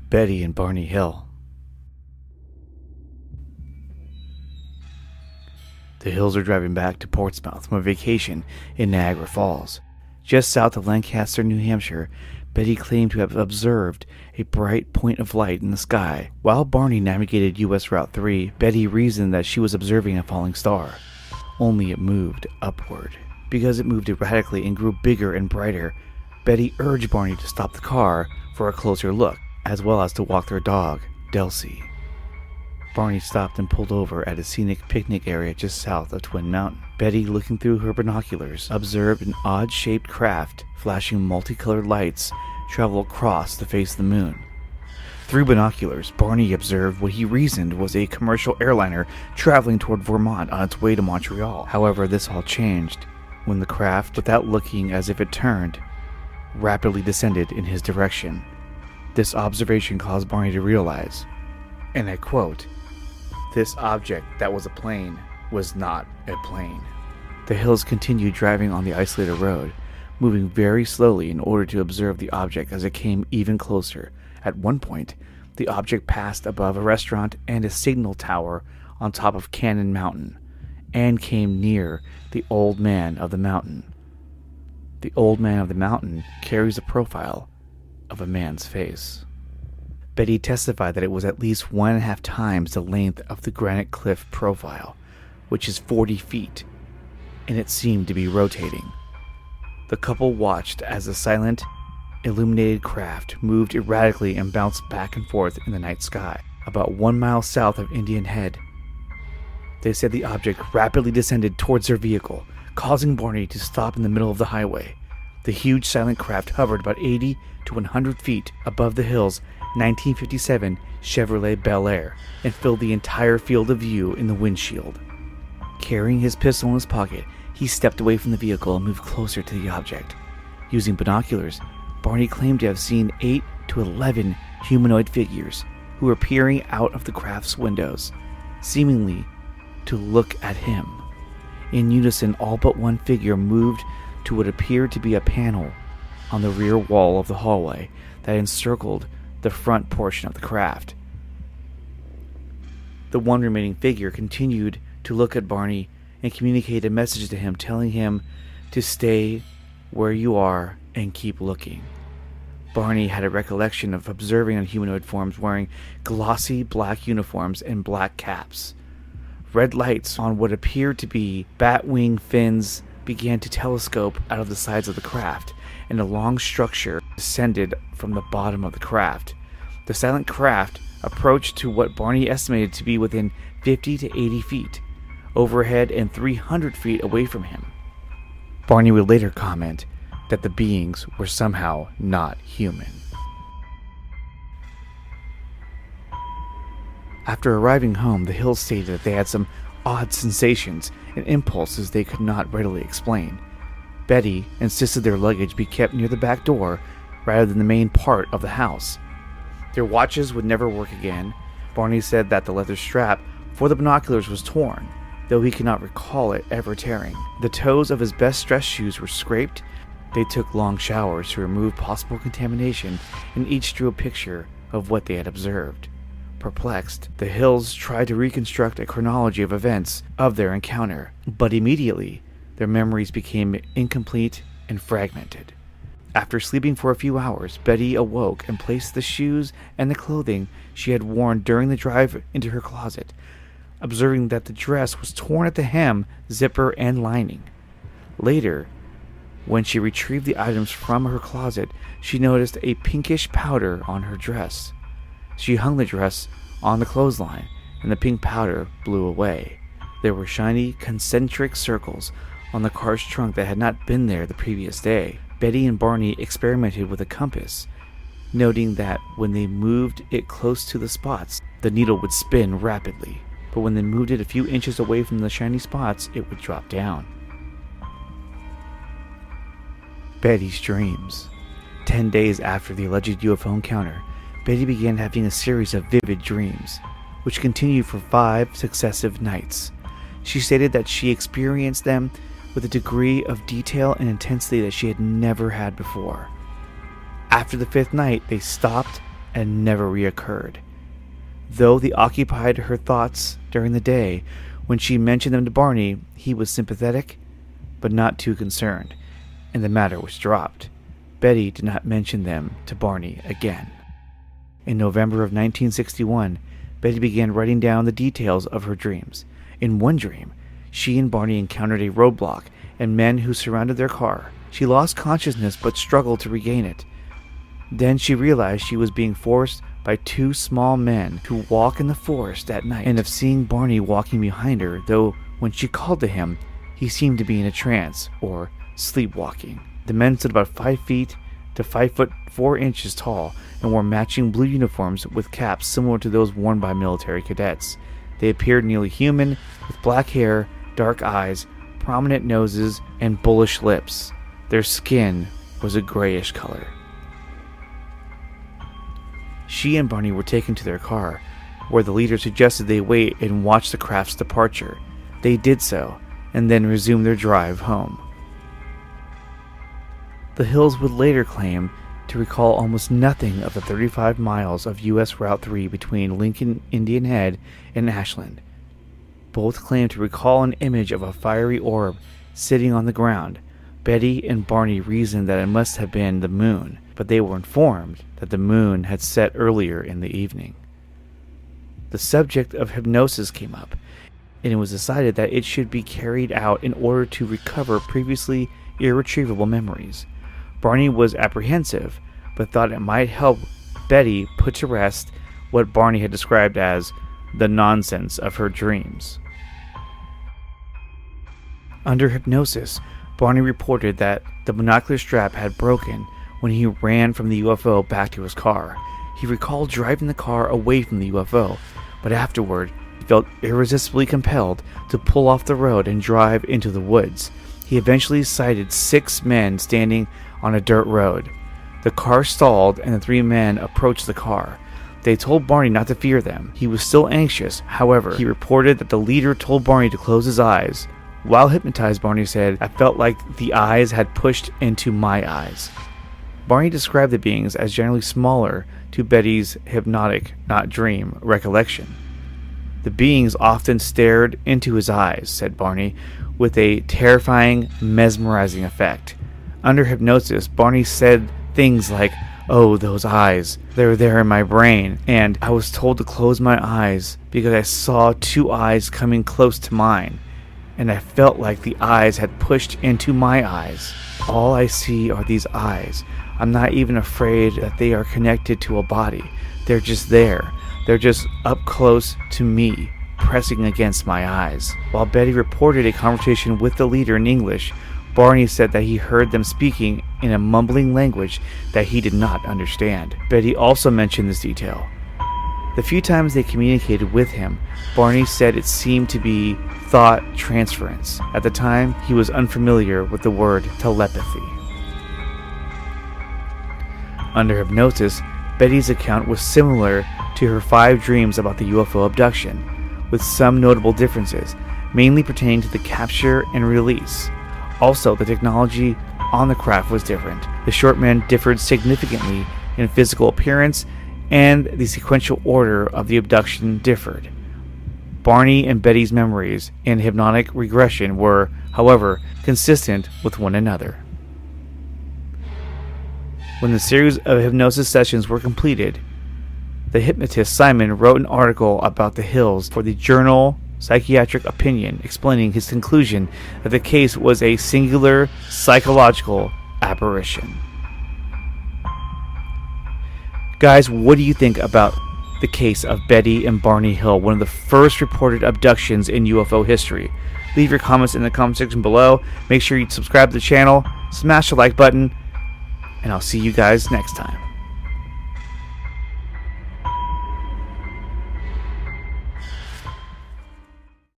Betty and Barney Hill. The Hills are driving back to Portsmouth from a vacation in Niagara Falls. Just south of Lancaster, New Hampshire, Betty claimed to have observed a bright point of light in the sky. While Barney navigated U.S. Route 3, Betty reasoned that she was observing a falling star. Only it moved upward. Because it moved erratically and grew bigger and brighter, Betty urged Barney to stop the car for a closer look, as well as to walk their dog, Delcy. Barney stopped and pulled over at a scenic picnic area just south of Twin Mountain. Betty, looking through her binoculars, observed an odd-shaped craft flashing multicolored lights travel across the face of the moon. Through binoculars, Barney observed what he reasoned was a commercial airliner traveling toward Vermont on its way to Montreal. However, this all changed when the craft, without looking as if it turned, rapidly descended in his direction. This observation caused Barney to realize, and I quote, "This object that was a plane was not a plane." The Hills continued driving on the isolated road, moving very slowly in order to observe the object as it came even closer. At one point, the object passed above a restaurant and a signal tower on top of Cannon Mountain, and came near the Old Man of the Mountain. The Old Man of the Mountain carries a profile of a man's face. Betty testified that it was at least 1.5 times the length of the granite cliff profile, which is 40 feet, and it seemed to be rotating. The couple watched as the silent, illuminated craft moved erratically and bounced back and forth in the night sky, about 1 mile south of Indian Head. They said the object rapidly descended towards their vehicle, causing Barney to stop in the middle of the highway. The huge silent craft hovered about 80 to 100 feet above the Hills' 1957 Chevrolet Bel Air and filled the entire field of view in the windshield. Carrying his pistol in his pocket, he stepped away from the vehicle and moved closer to the object. Using binoculars, Barney claimed to have seen 8 to 11 humanoid figures who were peering out of the craft's windows, seemingly to look at him. In unison, all but one figure moved to what appeared to be a panel on the rear wall of the hallway that encircled the front portion of the craft. The one remaining figure continued to look at Barney and communicate a message to him telling him to stay where you are and keep looking. Barney had a recollection of observing humanoid forms wearing glossy black uniforms and black caps. Red lights on what appeared to be bat-wing fins began to telescope out of the sides of the craft, and a long structure descended from the bottom of the craft. The silent craft approached to what Barney estimated to be within 50 to 80 feet, overhead and 300 feet away from him. Barney would later comment that the beings were somehow not human. After arriving home, the Hills stated that they had some odd sensations and impulses they could not readily explain. Betty insisted their luggage be kept near the back door rather than the main part of the house. Their watches would never work again. Barney said that the leather strap for the binoculars was torn, though he could not recall it ever tearing. The toes of his best dress shoes were scraped. They took long showers to remove possible contamination, and each drew a picture of what they had observed. Perplexed, the Hills tried to reconstruct a chronology of events of their encounter, but immediately their memories became incomplete and fragmented. After sleeping for a few hours, Betty awoke and placed the shoes and the clothing she had worn during the drive into her closet, observing that the dress was torn at the hem, zipper, and lining. Later, when she retrieved the items from her closet, she noticed a pinkish powder on her dress. She hung the dress on the clothesline, and the pink powder blew away. There were shiny, concentric circles on the car's trunk that had not been there the previous day. Betty and Barney experimented with a compass, noting that when they moved it close to the spots, the needle would spin rapidly, but when they moved it a few inches away from the shiny spots, it would drop down. Betty's dreams. 10 days after the alleged UFO encounter, Betty began having a series of vivid dreams, which continued for 5 successive nights. She stated that she experienced them with a degree of detail and intensity that she had never had before. After the 5th night, they stopped and never reoccurred. Though they occupied her thoughts during the day, when she mentioned them to Barney, he was sympathetic, but not too concerned, and the matter was dropped. Betty did not mention them to Barney again. In November of 1961, Betty began writing down the details of her dreams. In one dream, she and Barney encountered a roadblock and men who surrounded their car. She lost consciousness but struggled to regain it. Then she realized she was being forced by two small men to walk in the forest at night, and of seeing Barney walking behind her, though when she called to him, he seemed to be in a trance or sleepwalking. The men stood about 5 feet to 5 foot 4 inches tall and wore matching blue uniforms with caps similar to those worn by military cadets. They appeared nearly human, with black hair, dark eyes, prominent noses, and bullish lips. Their skin was a grayish color. She and Barney were taken to their car, where the leader suggested they wait and watch the craft's departure. They did so, and then resumed their drive home. The Hills would later claim to recall almost nothing of the 35 miles of U.S. Route 3 between Lincoln, Indian Head, and Ashland. Both claimed to recall an image of a fiery orb sitting on the ground. Betty and Barney reasoned that it must have been the moon, but they were informed that the moon had set earlier in the evening. The subject of hypnosis came up, and it was decided that it should be carried out in order to recover previously irretrievable memories. Barney was apprehensive, but thought it might help Betty put to rest what Barney had described as the nonsense of her dreams. Under hypnosis, Barney reported that the binocular strap had broken when he ran from the UFO back to his car. He recalled driving the car away from the UFO, but afterward, he felt irresistibly compelled to pull off the road and drive into the woods. He eventually sighted 6 men standing on a dirt road. The car stalled and the 3 men approached the car. They told Barney not to fear them. He was still anxious. However, he reported that the leader told Barney to close his eyes. While hypnotized, Barney said, "I felt like the eyes had pushed into my eyes." Barney described the beings as generally smaller to Betty's hypnotic, not dream, recollection. "The beings often stared into his eyes," said Barney, "with a terrifying, mesmerizing effect. Under hypnosis, Barney said things like, 'Oh, those eyes, they're there in my brain,' and 'I was told to close my eyes because I saw 2 eyes coming close to mine, and I felt like the eyes had pushed into my eyes. All I see are these eyes. I'm not even afraid that they are connected to a body. They're just there. They're just up close to me, pressing against my eyes." While Betty reported a conversation with the leader in English, Barney said that he heard them speaking in a mumbling language that he did not understand. Betty also mentioned this detail. The few times they communicated with him, Barney said it seemed to be thought transference. At the time, he was unfamiliar with the word telepathy. Under hypnosis, Betty's account was similar to her 5 dreams about the UFO abduction, with some notable differences, mainly pertaining to the capture and release. Also, the technology on the craft was different. The short men differed significantly in physical appearance, and the sequential order of the abduction differed. Barney and Betty's memories and hypnotic regression were, however, consistent with one another. When the series of hypnosis sessions were completed, the hypnotist Simon wrote an article about the Hills for the journal Psychiatric Opinion, explaining his conclusion that the case was a singular psychological apparition. Guys, what do you think about the case of Betty and Barney Hill, one of the first reported abductions in UFO history? Leave your comments in the comment section below. Make sure you subscribe to the channel, smash the like button, and I'll see you guys next time.